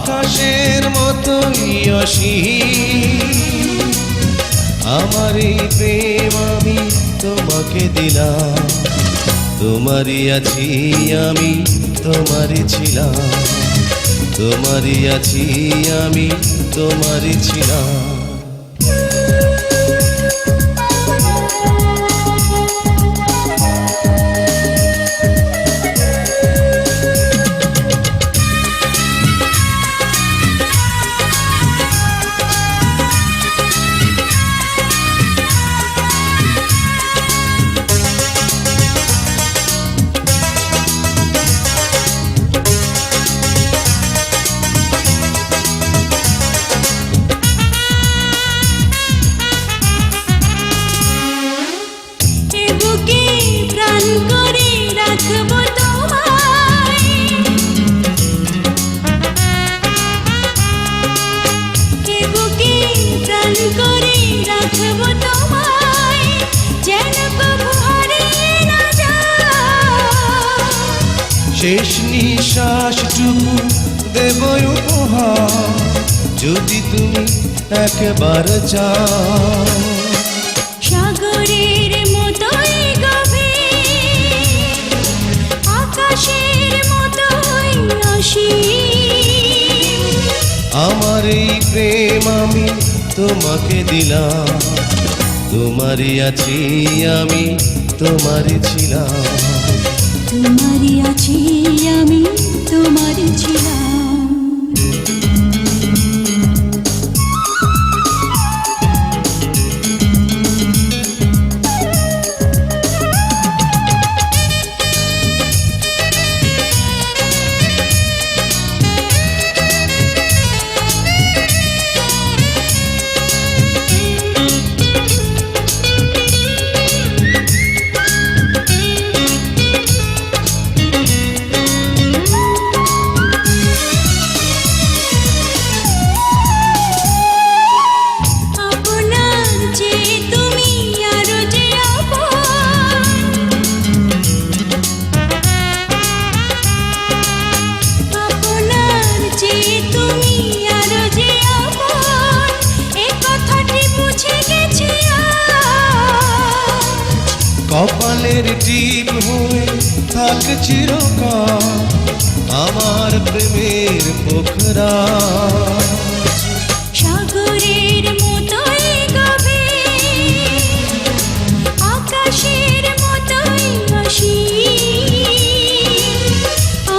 আকাশের মতোই অসীম আমার এই প্রেম আমি তোমাকে দিলাম তোমারই আছি আমি তোমারই ছিলাম তোমারই আছি আমি তোমারই ছিলাম শেষ নিঃশ্বাসটুকু দেব উপহার যদি তুমি একবার চাও সাগরের মতোই গভীর আকাশের মতোই অসীম আমার এই প্রেম আমি তোমাকে দিলাম তোমারই আছি আমি তোমারই ছিলাম তোমারই আছি আমি তোমারই ছিলাম কপালের টিপ হয়ে থাক চিরকাল আমার প্রেমের পোখরা সাগরের মতোই গভীর আকাশের মতোই অসীম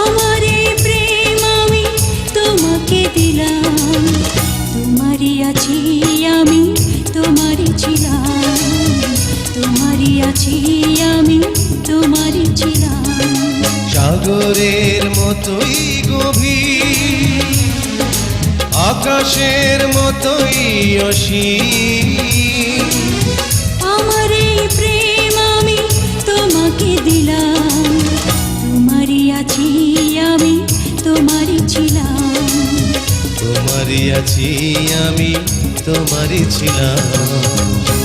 আমার এই প্রেম আমি তোমাকে দিলাম তোমারই আছি আমি তোমারই ছিলাম তোমারই আছি আমি তোমারই ছিলাম সাগরের মতোই গভীর আকাশের মতোই অসীম আমার এই প্রেম আমি তোমাকে দিলাম তোমারই আছি আমি তোমারই ছিলাম তোমারই আছি আমি তোমারই ছিলাম